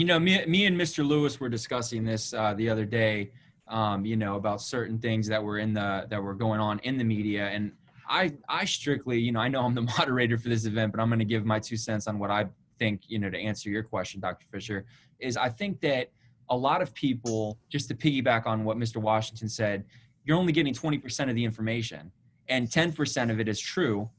Me and Mr. Lewis were discussing this the other day, about certain things that were going on in the media. And I strictly, I know I'm the moderator for this event, but I'm going to give my 2 cents on what I think, to answer your question, Dr. Fisher, is I think that a lot of people, just to piggyback on what Mr. Washington said, you're only getting 20% of the information, and 10% of it is true.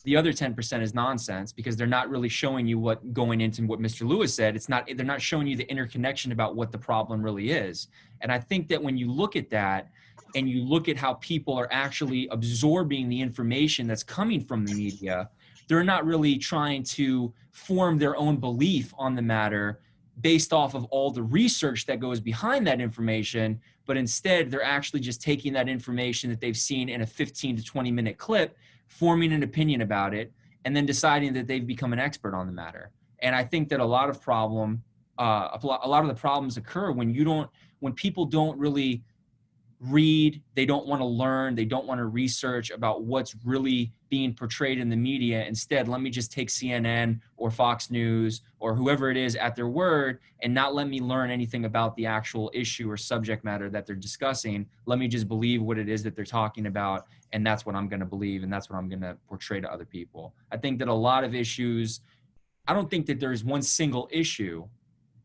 The other 10% is nonsense, because they're not really showing you what going into what Mr. Lewis said. They're not showing you the interconnection about what the problem really is. And I think that when you look at that and you look at how people are actually absorbing the information that's coming from the media, they're not really trying to form their own belief on the matter based off of all the research that goes behind that information, but instead they're actually just taking that information that they've seen in a 15 to 20 minute clip, forming an opinion about it, and then deciding that they've become an expert on the matter. And I think that a lot of the problems occur when people don't really read, they don't want to learn, they don't want to research about what's really being portrayed in the media. Instead, let me just take CNN or Fox News or whoever it is at their word and not let me learn anything about the actual issue or subject matter that they're discussing. Let me just believe what it is that they're talking about, and that's what I'm going to believe, and that's what I'm going to portray to other people. I think that a lot of issues, I don't think that there's one single issue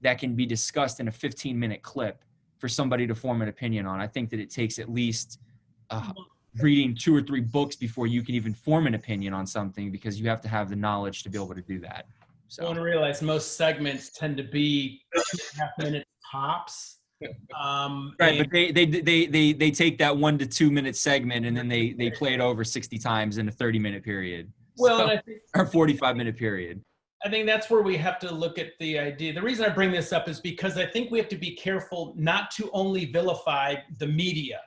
that can be discussed in a 15-minute clip for somebody to form an opinion on. I think that it takes at least reading 2 or 3 books before you can even form an opinion on something, because you have to have the knowledge to be able to do that. So I want to realize most segments tend to be 2.5 minutes tops. Right, but they take that 1 to 2 minute segment and then they play it over 60 times in a 30-minute period. Well, So, and I think, or 45-minute period. I think that's where we have to look at the idea. The reason I bring this up is because I think we have to be careful not to only vilify the media.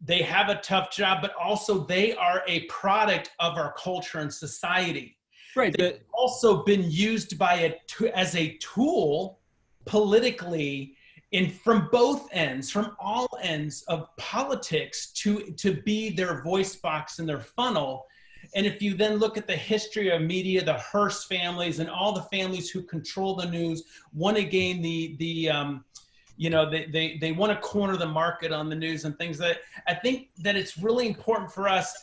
They have a tough job, but also they are a product of our culture and society. Right. They've also been used as a tool politically from both ends, from all ends of politics to be their voice box and their funnel. And if you then look at the history of media, the Hearst families and all the families who control the news, want to gain they want to corner the market on the news and things that I think that it's really important for us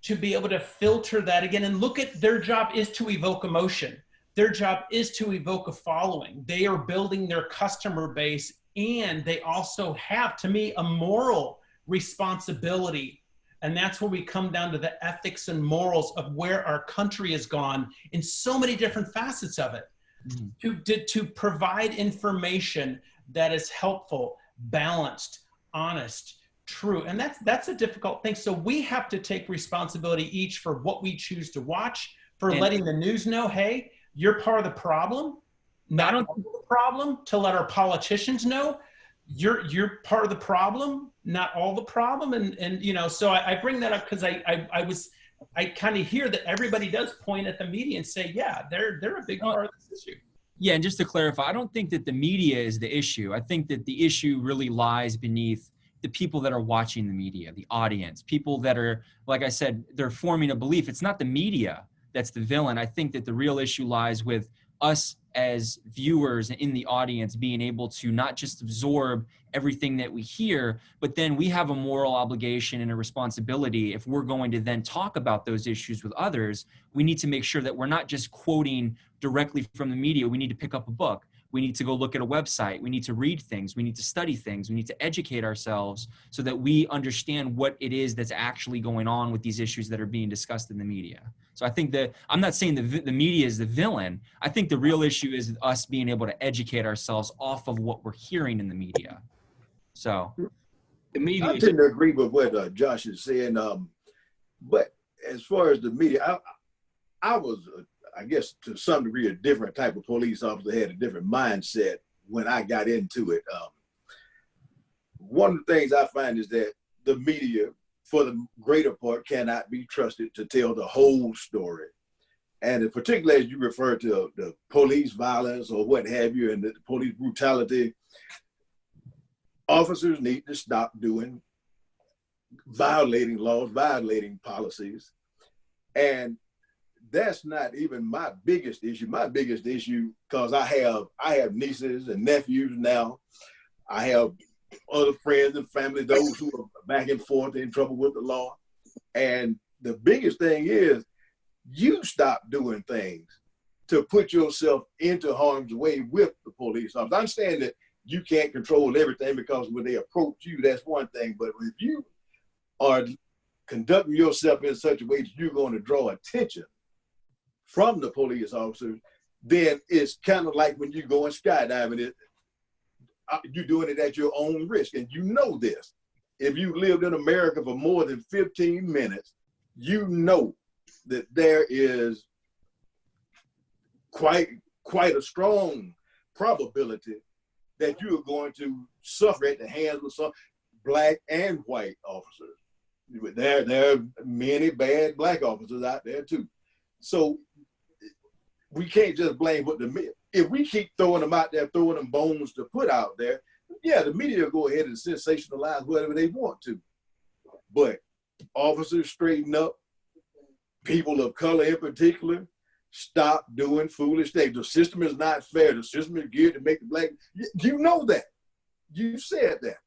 to be able to filter that again and look at their job is to evoke emotion. Their job is to evoke a following. They are building their customer base, and they also have, to me, a moral responsibility. And that's where we come down to the ethics and morals of where our country has gone in so many different facets of it. To provide information that is helpful, balanced, honest, true. And that's a difficult thing. So we have to take responsibility each for what we choose to watch, for letting the news know, hey, you're part of the problem, not all the problem, to let our politicians know you're part of the problem, not all the problem. And so I bring that up because I kind of hear that everybody does point at the media and say, yeah, they're a big part of this issue. Yeah, and just to clarify, I don't think that the media is the issue. I think that the issue really lies beneath the people that are watching the media, the audience, people that are, like I said, they're forming a belief. It's not the media that's the villain. I think that the real issue lies with us as viewers in the audience being able to not just absorb everything that we hear, but then we have a moral obligation and a responsibility. If we're going to then talk about those issues with others, we need to make sure that we're not just quoting directly from the media. We need to pick up a book. We need to go look at a website. We need to read things. We need to study things. We need to educate ourselves so that we understand what it is that's actually going on with these issues that are being discussed in the media. So I think that I'm not saying the media is the villain. I think the real issue is us being able to educate ourselves off of what we're hearing in the media. So the media. I tend to agree with what Josh is saying. But as far as the media, I was, I guess, to some degree, a different type of police officer, had a different mindset when I got into it. One of the things I find is that the media, for the greater part, cannot be trusted to tell the whole story. And particularly as you refer to the police violence or what have you, and the police brutality, officers need to stop violating laws, violating policies. And that's not even my biggest issue. My biggest issue, because I have nieces and nephews now. I have other friends and family, those who are back and forth in trouble with the law. And the biggest thing is you stop doing things to put yourself into harm's way with the police officers. I understand that you can't control everything because when they approach you, that's one thing. But if you are conducting yourself in such a way that you're going to draw attention from the police officers, then it's kind of like when you go and skydiving, you're doing it at your own risk. And you know this. If you lived in America for more than 15 minutes, you know that there is quite a strong probability that you are going to suffer at the hands of some black and white officers. There are many bad black officers out there too. So we can't just blame what the media. If we keep throwing them out there, throwing them bones to put out there, yeah, the media will go ahead and sensationalize whatever they want to. But officers straighten up. People of color in particular, stop doing foolish things. The system is not fair. The system is geared to make the black. You know that. You said that.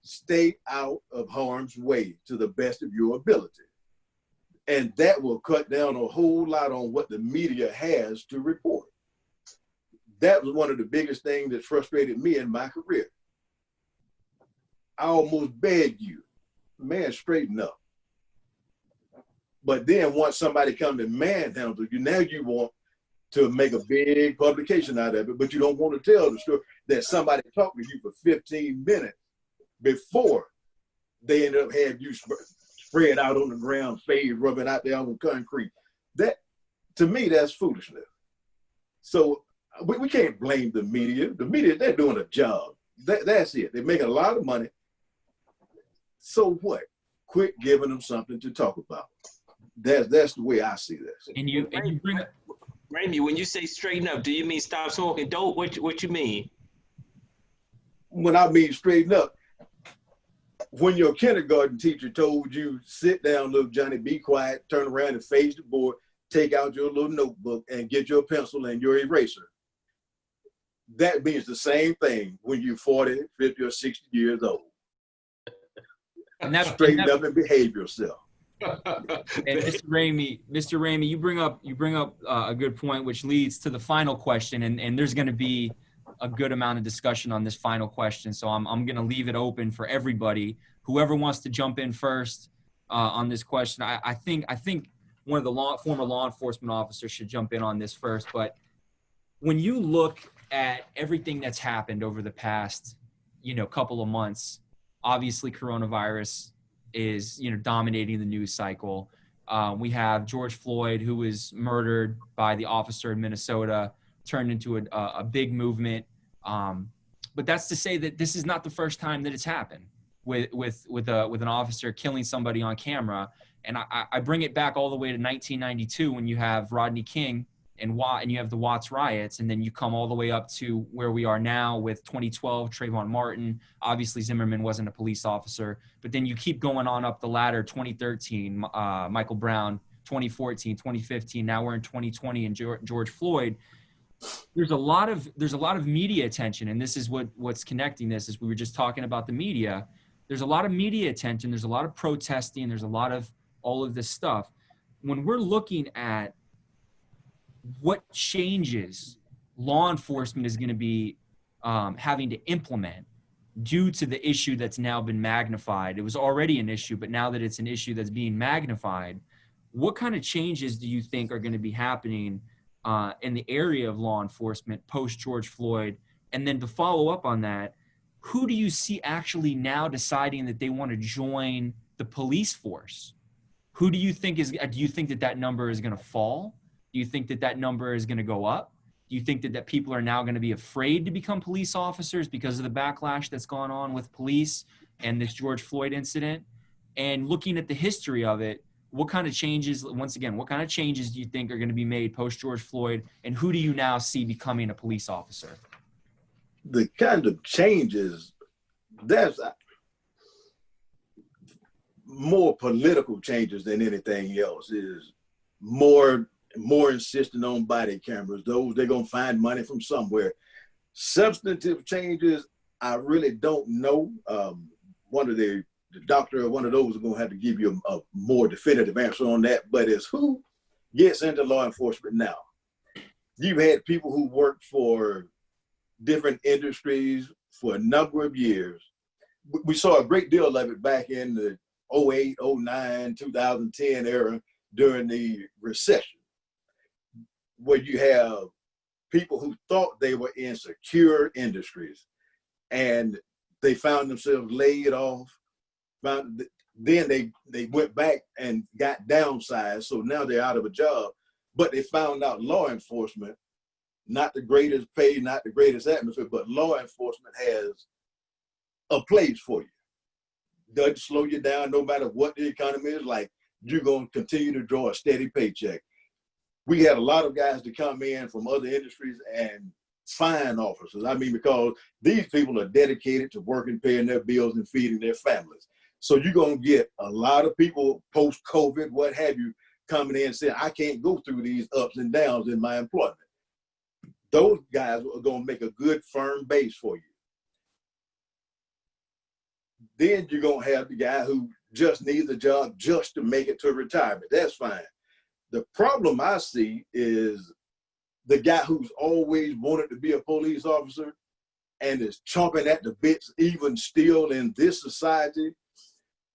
Stay out of harm's way to the best of your ability. And that will cut down a whole lot on what the media has to report. That was one of the biggest things that frustrated me in my career. I almost begged you, man, straighten up. But then once somebody comes and manhandle you, now you want to make a big publication out of it, but you don't want to tell the story that somebody talked to you for 15 minutes before they ended up having you spread out on the ground, face rubbing out there on the concrete. That, to me, that's foolishness. So we can't blame the media. The media, they're doing a job. That's it. They're making a lot of money. So what? Quit giving them something to talk about. That's the way I see this. And you bring up, Ramey, when you say straighten up, do you mean stop smoking dope? What you mean? When I mean straighten up, when your kindergarten teacher told you, sit down, little Johnny, be quiet, turn around and face the board, take out your little notebook and get your pencil and your eraser. That means the same thing when you're 40, 50, or 60 years old. and that's Straighten up and behave yourself. And Mr. Ramey, you bring up a good point, which leads to the final question, and there's going to be a good amount of discussion on this final question. So I'm going to leave it open for everybody, whoever wants to jump in first on this question. I think one of the former law enforcement officers should jump in on this first. But when you look at everything that's happened over the past, couple of months, obviously coronavirus is, dominating the news cycle. We have George Floyd, who was murdered by the officer in Minnesota, turned into a big movement. But that's to say that this is not the first time that it's happened with an officer killing somebody on camera. And I bring it back all the way to 1992 when you have Rodney King and you have the Watts riots, and then you come all the way up to where we are now with 2012, Trayvon Martin. Obviously, Zimmerman wasn't a police officer, but then you keep going on up the ladder, 2013, Michael Brown, 2014, 2015, now we're in 2020 and George Floyd. There's a lot of media attention, and this is what's connecting this, is we were just talking about the media. There's a lot of media attention, there's a lot of protesting, there's a lot of all of this stuff. When we're looking at what changes law enforcement is going to be having to implement due to the issue that's now been magnified. It was already an issue, but now that it's an issue that's being magnified, what kind of changes do you think are going to be happening in the area of law enforcement post George Floyd? And then to follow up on that, who do you see actually now deciding that they want to join the police force? Who do you think do you think that number is going to fall? Do you think that number is going to go up? Do you think that people are now going to be afraid to become police officers because of the backlash that's gone on with police and this George Floyd incident? And looking at the history of it, what kind of changes do you think are going to be made post George Floyd, and who do you now see becoming a police officer? The kind of changes, more political changes than anything else. Is more insistent on body cameras. Those, they're gonna find money from somewhere. Substantive changes, I really don't know. One of the doctor or one of those are gonna have to give you a more definitive answer on that. But it's who gets into law enforcement now. You've had people who work for different industries for a number of years. We saw a great deal of it back in the 08, 09, 2010 era during the recession, where you have people who thought they were in secure industries and they found themselves laid off. Then they went back and got downsized, so now they're out of a job. But they found out law enforcement, not the greatest pay, not the greatest atmosphere, but law enforcement has a place for you. Doesn't slow you down no matter what the economy is like. You're going to continue to draw a steady paycheck. We had a lot of guys to come in from other industries and fine officers. I mean, because these people are dedicated to working, paying their bills, and feeding their families. So you're going to get a lot of people post-COVID, what have you, coming in and saying, I can't go through these ups and downs in my employment. Those guys are going to make a good, firm base for you. Then you're going to have the guy who just needs a job just to make it to retirement. That's fine. The problem I see is the guy who's always wanted to be a police officer and is chomping at the bits, even still in this society.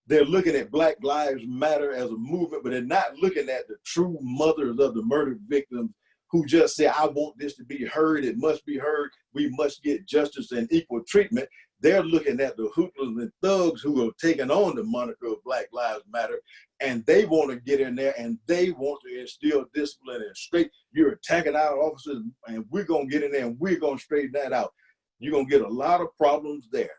They're looking at Black Lives Matter as a movement, but they're not looking at the true mothers of the murdered victims who just say, I want this to be heard. It must be heard. We must get justice and equal treatment. They're looking at the hoodlums and thugs who are taking on the moniker of Black Lives Matter, and they want to get in there and they want to instill discipline and straight. You're attacking our officers, and we're going to get in there and we're going to straighten that out. You're going to get a lot of problems there.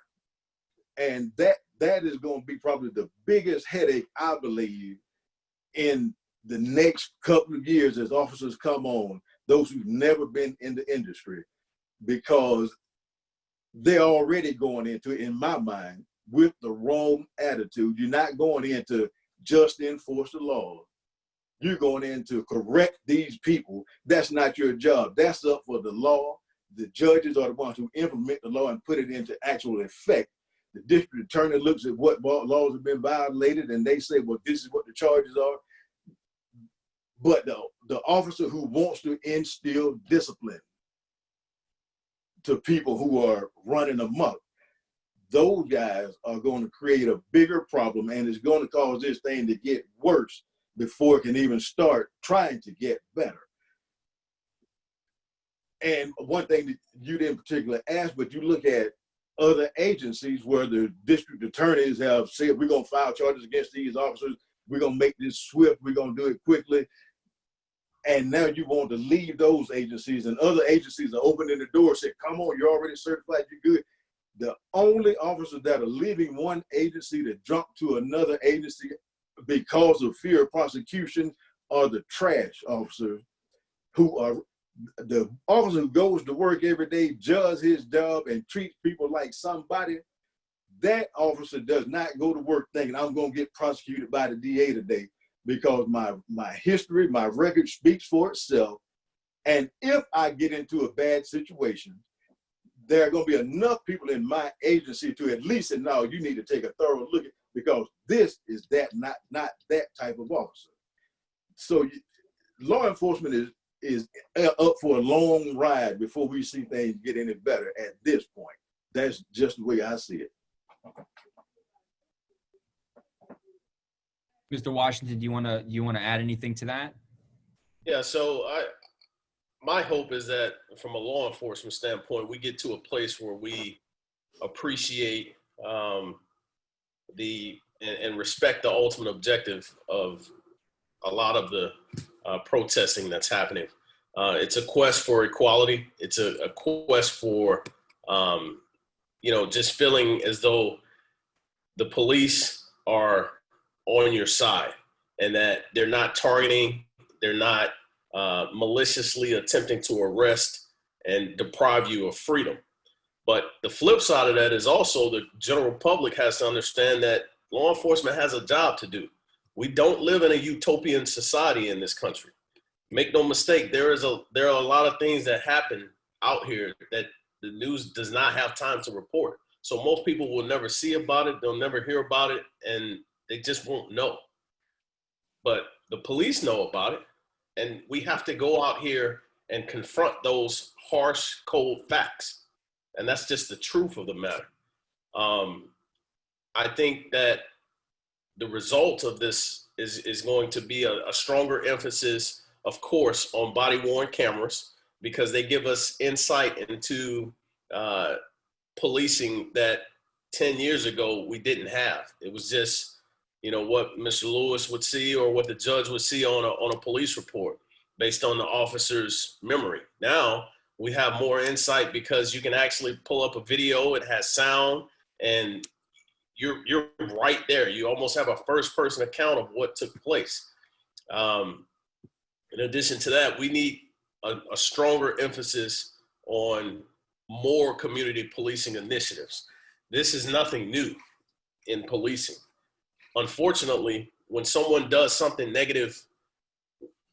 And that is going to be probably the biggest headache, I believe, in the next couple of years as officers come on, those who've never been in the industry, because they're already going into it, in my mind, with the wrong attitude. You're not going in to just enforce the law. You're going in to correct these people. That's not your job. That's up for the law. The judges are the ones who implement the law and put it into actual effect. The district attorney looks at what laws have been violated and they say, well, this is what the charges are. But the officer who wants to instill discipline to people who are running amok, those guys are going to create a bigger problem, and it's going to cause this thing to get worse before it can even start trying to get better. And one thing that you didn't particularly ask, but you look at other agencies where the district attorneys have said, we're going to file charges against these officers, we're going to make this swift, we're going to do it quickly. And now you want to leave those agencies, and other agencies are opening the door, saying, come on, you're already certified, you're good. The only officers that are leaving one agency to jump to another agency because of fear of prosecution are the trash officers, who are the officer who goes to work every day, does his job, and treats people like somebody. That officer does not go to work thinking, I'm going to get prosecuted by the DA today, because my history, my record speaks for itself. And if I get into a bad situation, there are going to be enough people in my agency to at least say, no, you need to take a thorough look at, because this is not that type of officer. So law enforcement is up for a long ride before we see things get any better at this point. That's just the way I see it. Mr. Washington, do you want to add anything to that? Yeah, so my hope is that from a law enforcement standpoint, we get to a place where we appreciate and respect the ultimate objective of a lot of the protesting that's happening. It's a quest for equality. It's a quest for, just feeling as though the police are on your side and that they're not targeting, they're not maliciously attempting to arrest and deprive you of freedom. But the flip side of that is also the general public has to understand that law enforcement has a job to do. We don't live in a utopian society in this country. Make no mistake, there are a lot of things that happen out here that the news does not have time to report. So most people will never see about it, they'll never hear about it, and they just won't know. But the police know about it, and we have to go out here and confront those harsh, cold facts. And that's just the truth of the matter. I think that the result of this is going to be a stronger emphasis, of course, on body-worn cameras, because they give us insight into policing that 10 years ago we didn't have. It was just, what Mr. Lewis would see or what the judge would see on a police report based on the officer's memory. Now we have more insight because you can actually pull up a video, it has sound, and you're right there. You almost have a first-person account of what took place. In addition to that, we need a stronger emphasis on more community policing initiatives. This is nothing new in policing. Unfortunately, when someone does something negative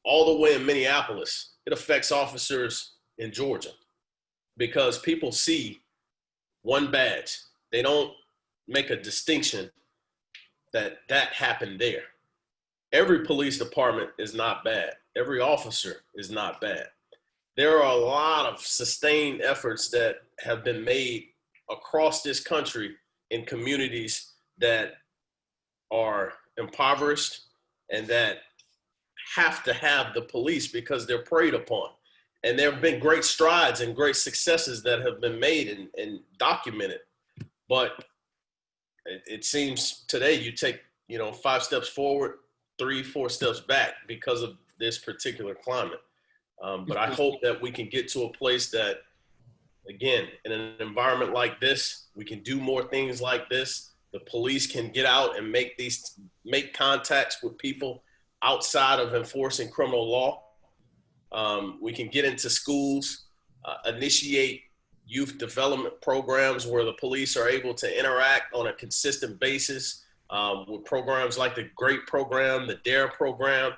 all the way in Minneapolis, it affects officers in Georgia because people see one badge. They don't make a distinction that happened there. Every police department is not bad. Every officer is not bad. There are a lot of sustained efforts that have been made across this country in communities that are impoverished and that have to have the police because they're preyed upon. And there have been great strides and great successes that have been made and documented. But it seems today you take, 5 steps forward, 3, 4 steps back because of this particular climate. But I hope that we can get to a place that, again, in an environment like this, we can do more things like this. The police can get out and make contacts with people outside of enforcing criminal law. We can get into schools, initiate youth development programs where the police are able to interact on a consistent basis with programs like the GREAT program, the DARE program,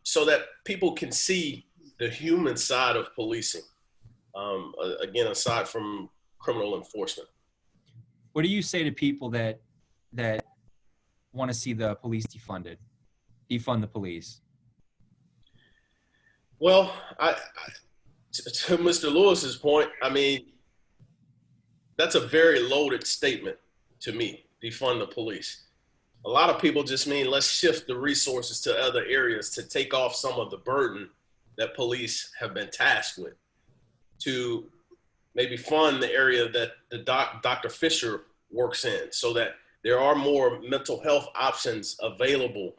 so that people can see the human side of policing, again, aside from criminal enforcement. What do you say to people that want to see the police defund the police? Well, to Mr. Lewis's point, that's a very loaded statement to me, defund the police. A lot of people just mean let's shift the resources to other areas to take off some of the burden that police have been tasked with, to maybe fund the area that the Dr. Fisher works in so that there are more mental health options available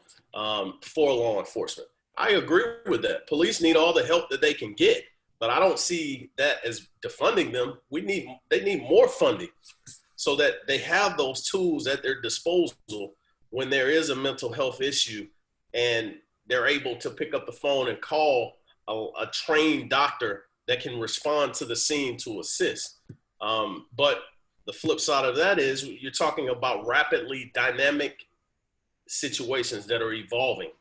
for law enforcement. I agree with that. Police need all the help that they can get, but I don't see that as defunding them. They need more funding so that they have those tools at their disposal when there is a mental health issue and they're able to pick up the phone and call a trained doctor that can respond to the scene to assist. But the flip side of that is you're talking about rapidly dynamic situations that are evolving,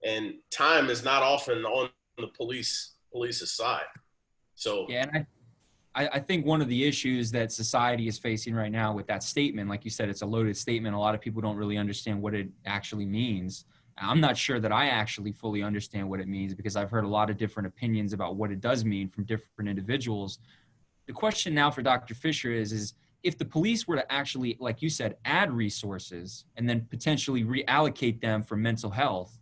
and time is not often on the police's side. So yeah, and I think one of the issues that society is facing right now with that statement, like you said, it's a loaded statement. A lot of people don't really understand what it actually means. I'm not sure that I actually fully understand what it means because I've heard a lot of different opinions about what it does mean from different individuals. The question now for Dr. Fisher is if the police were to actually, like you said, add resources and then potentially reallocate them for mental health,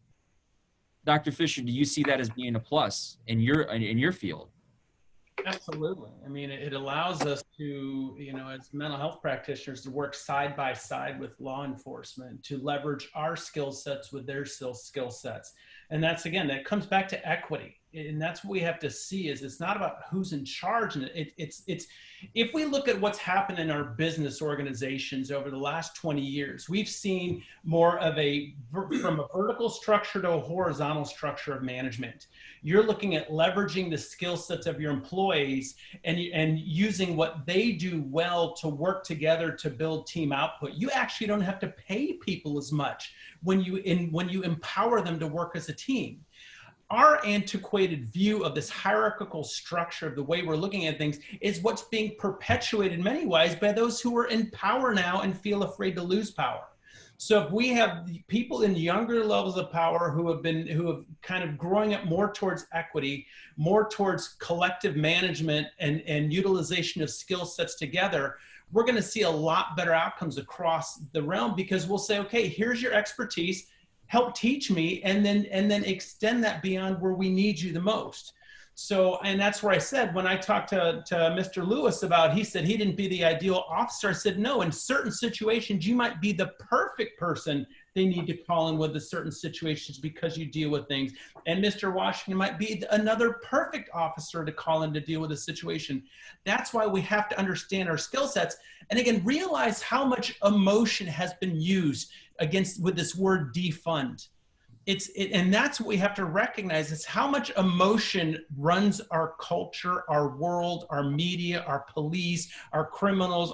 Dr. Fisher, do you see that as being a plus in your field? Absolutely. It allows us to, as mental health practitioners, to work side by side with law enforcement, to leverage our skill sets with their skill sets. And that comes back to equity. and that's what we have to see, is it's not about who's in charge. And it's if we look at what's happened in our business organizations over the last 20 years, we've seen more of from a vertical structure to a horizontal structure of management. You're looking at leveraging the skill sets of your employees and using what they do well to work together to build team output. You actually don't have to pay people as much when you empower them to work as a team. Our antiquated view of this hierarchical structure of the way we're looking at things is what's being perpetuated in many ways by those who are in power now and feel afraid to lose power. So if we have people in younger levels of power who have kind of growing up more towards equity, more towards collective management and utilization of skill sets together, we're going to see a lot better outcomes across the realm, because we'll say, okay, here's your expertise, help teach me, and then extend that beyond where we need you the most. So, and that's where I said, when I talked to Mr. Lewis about, he said he didn't be the ideal officer. I said, no, in certain situations, you might be the perfect person they need to call in with the certain situations because you deal with things. And Mr. Washington might be another perfect officer to call in to deal with a situation. That's why we have to understand our skill sets. And again, realize how much emotion has been used with this word defund. And that's what we have to recognize, is how much emotion runs our culture, our world, our media, our police, our criminals,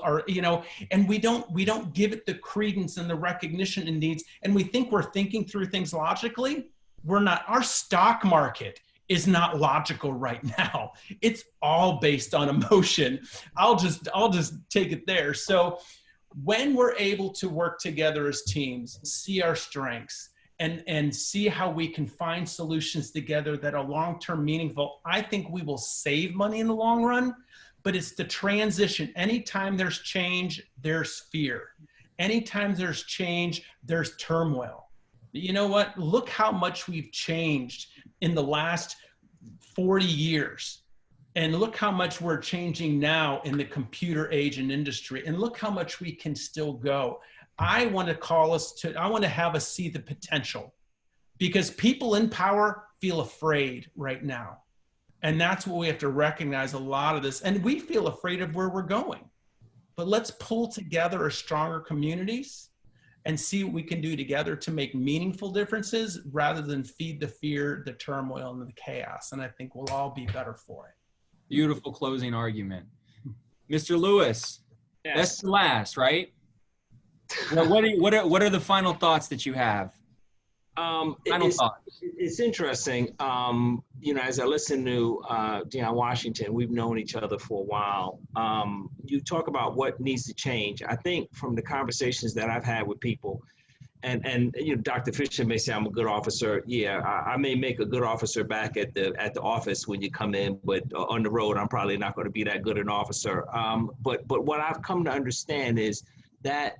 and we don't give it the credence and the recognition it needs. And we think we're thinking through things logically. We're not. Our stock market is not logical right now. It's all based on emotion. I'll just take it there. So when we're able to work together as teams, see our strengths, and see how we can find solutions together that are long-term meaningful, I think we will save money in the long run. But it's the transition. Anytime there's change, there's fear. Anytime there's change, there's turmoil. But you know what? Look how much we've changed in the last 40 years. And look how much we're changing now in the computer age and industry. And look how much we can still go. I want to have us see the potential, because people in power feel afraid right now. And that's what we have to recognize, a lot of this. And we feel afraid of where we're going. But let's pull together as stronger communities and see what we can do together to make meaningful differences, rather than feed the fear, the turmoil, and the chaos. And I think we'll all be better for it. Beautiful closing argument. Mr. Lewis, Yes. That's the last, right? What are the final thoughts that you have? Final thoughts. It's interesting. As I listen to Deion Washington, we've known each other for a while. You talk about what needs to change. I think from the conversations that I've had with people, and Dr. Fisher may say I'm a good officer. Yeah, I may make a good officer back at the office when you come in, but on the road, I'm probably not going to be that good an officer. But what I've come to understand is that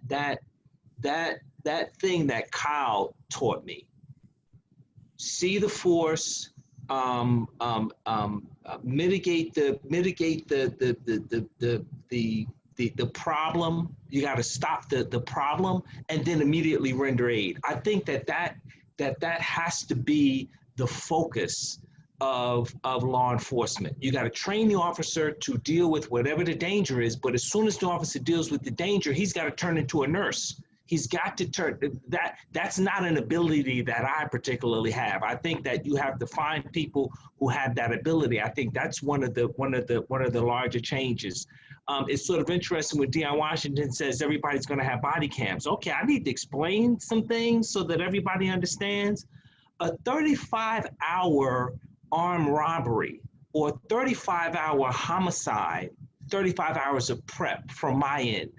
thing that Kyle taught me: see the force, mitigate the problem. You got to stop the problem and then immediately render aid. I think that has to be the focus of law enforcement. You got to train the officer to deal with whatever the danger is, but as soon as the officer deals with the danger, he's got to turn into a nurse. He's got to turn that's not an ability that I particularly have. I think that you have to find people who have that ability. I think that's one of the larger changes. It's sort of interesting when Deion Washington says everybody's going to have body cams. Okay, I need to explain some things so that everybody understands. A 35-hour armed robbery or 35-hour homicide, 35 hours of prep from my end,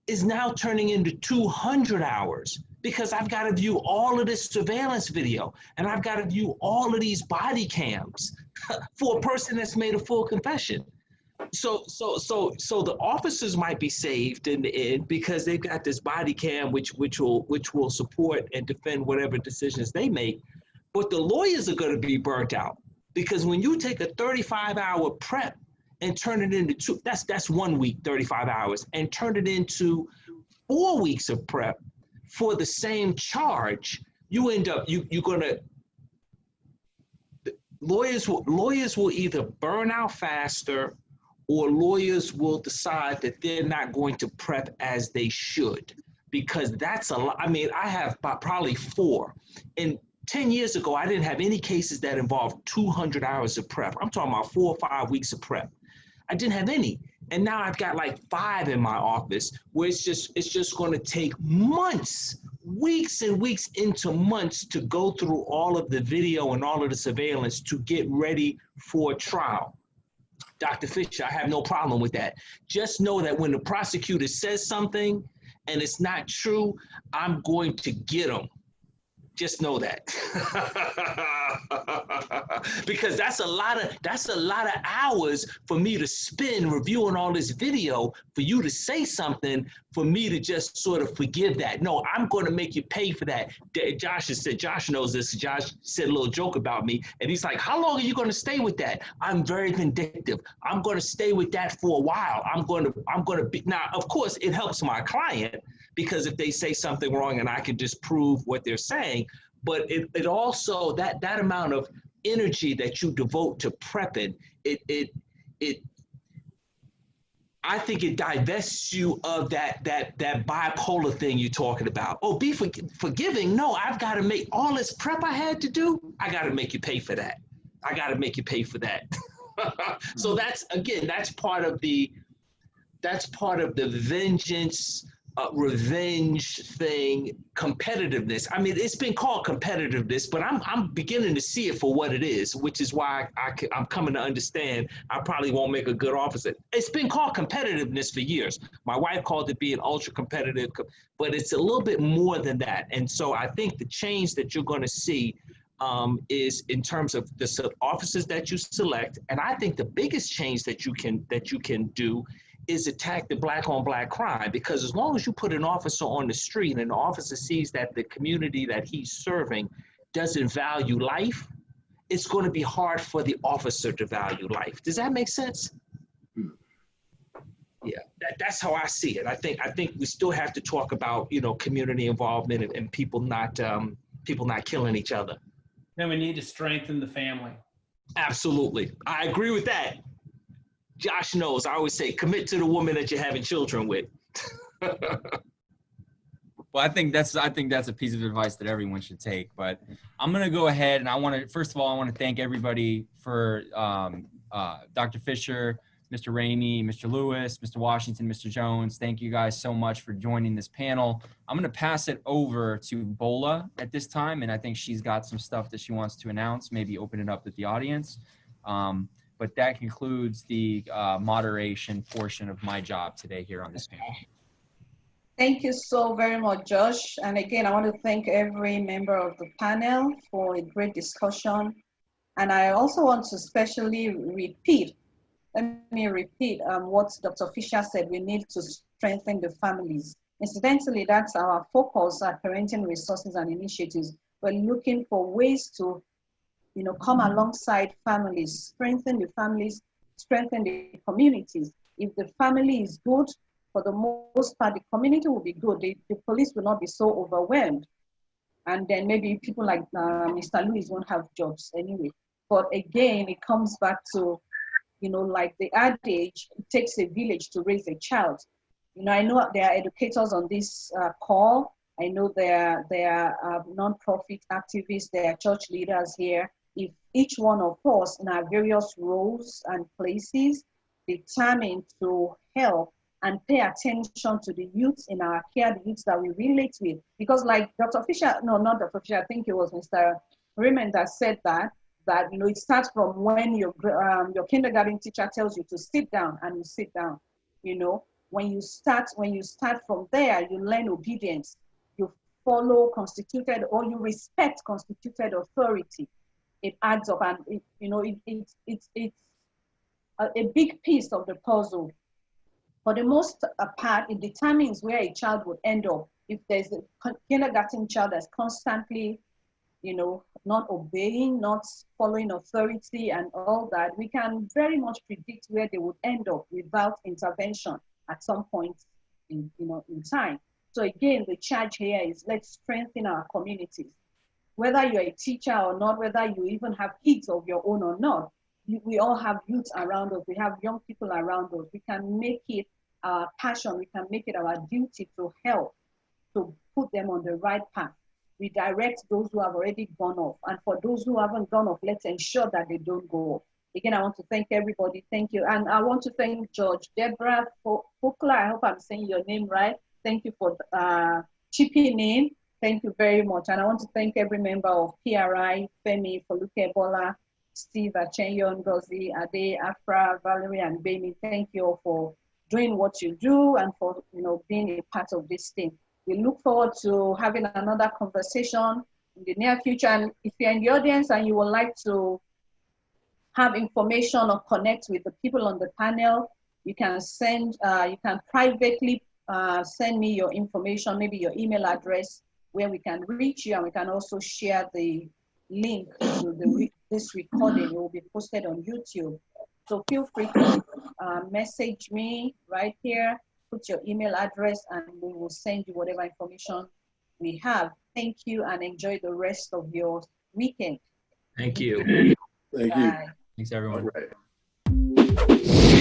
is now turning into 200 hours, because I've got to view all of this surveillance video and I've got to view all of these body cams for a person that's made a full confession. So the officers might be saved in the end because they've got this body cam which will support and defend whatever decisions they make. But the lawyers are going to be burnt out, because when you take a 35-hour prep and turn it into that's 1 week, 35 hours, and turn it into 4 weeks of prep for the same charge, you end up, you're gonna, lawyers will either burn out faster, or lawyers will decide that they're not going to prep as they should, because that's a lot. I mean, I have probably 4. And 10 years ago, I didn't have any cases that involved 200 hours of prep. I'm talking about 4 or 5 weeks of prep. I didn't have any. And now I've got like 5 in my office where it's just going to take months, weeks and weeks into months to go through all of the video and all of the surveillance to get ready for a trial. Dr. Fisher, I have no problem with that. Just know that when the prosecutor says something and it's not true, I'm going to get them. Just know that. Because that's a lot of hours for me to spend reviewing all this video, for you to say something, for me to just sort of forgive that. No, I'm going to make you pay for that. Josh knows this. Josh said a little joke about me, and he's like, how long are you going to stay with that? I'm very vindictive. I'm going to stay with that for a while. I'm going to be, now, of course, it helps my client, because if they say something wrong and I can disprove what they're saying, but it also, that amount of energy that you devote to prepping, I think it divests you of that bipolar thing you're talking about. Oh, be forgiving. No, I've got to make all this prep I had to do. I got to make you pay for that. I got to make you pay for that. So that's part of the vengeance, revenge thing, competitiveness. I mean, it's been called competitiveness, but I'm beginning to see it for what it is, which is why I'm coming to understand I probably won't make a good officer. It's been called competitiveness for years. My wife called it being ultra competitive, but it's a little bit more than that. And so I think the change that you're going to see is in terms of the officers that you select. And I think the biggest change that you can do is attack the black on black crime, because as long as you put an officer on the street and the officer sees that the community that he's serving doesn't value life, it's going to be hard for the officer to value life. Does that make sense? Yeah, that's how I see it. I think we still have to talk about, community involvement and people not killing each other. Then we need to strengthen the family. Absolutely. I agree with that. Josh knows, I always say, commit to the woman that you're having children with. Well, I think that's a piece of advice that everyone should take. But I'm going to go ahead and first of all, I want to thank everybody for Dr. Fisher, Mr. Ramey, Mr. Lewis, Mr. Washington, Mr. Jones. Thank you guys so much for joining this panel. I'm going to pass it over to Bola at this time, and I think she's got some stuff that she wants to announce, maybe open it up with the audience. But that concludes the moderation portion of my job today here on this panel. Thank you so very much, Josh. And again, I want to thank every member of the panel for a great discussion. And I also want to especially repeat what Dr. Fisher said. We need to strengthen the families. Incidentally, that's our focus at Parenting Resources and Initiatives. We're looking for ways to come alongside families, strengthen the families, strengthen the communities. If the family is good, for the most part, the community will be good. The police will not be so overwhelmed. And then maybe people like Mr. Lewis won't have jobs anyway. But again, it comes back to, like the adage, it takes a village to raise a child. I know there are educators on this call. I know there are non-profit activists, there are church leaders here. If each one of us in our various roles and places determined to help and pay attention to the youths in our care, the youths that we relate with, because like Dr. Fisher, no, not Dr. Fisher, I think it was Mr. Raymond that said that it starts from when your kindergarten teacher tells you to sit down and you sit down. When you start from there, you learn obedience. You follow constituted, or you respect constituted authority. It adds up, and it's a big piece of the puzzle. For the most part, it determines where a child would end up. If there's a kindergarten child that's constantly, not obeying, not following authority and all that, we can very much predict where they would end up without intervention at some point in time. So again, the charge here is let's strengthen our communities. whether you're a teacher or not, whether you even have kids of your own or not, we all have youth around us. We have young people around us. We can make it our passion. We can make it our duty to help, to put them on the right path. Redirect those who have already gone off. And for those who haven't gone off, let's ensure that they don't go off. Again, I want to thank everybody. Thank you. And I want to thank George Deborah Fokla. I hope I'm saying your name right. Thank you for chipping in. Thank you very much. And I want to thank every member of PRI, Femi, Foluke Bola, Steve, Achenyo, Ngozi, Ade, Afra, Valerie, and Bemi. Thank you all for doing what you do and for being a part of this thing. We look forward to having another conversation in the near future. And if you're in the audience and you would like to have information or connect with the people on the panel, you can privately send me your information, maybe your email address, where we can reach you, and we can also share the link to this recording. It will be posted on YouTube. So feel free to message me right here, put your email address, and we will send you whatever information we have. Thank you, and enjoy the rest of your weekend. Thank you. Thank you. Bye. Thanks, everyone. All right.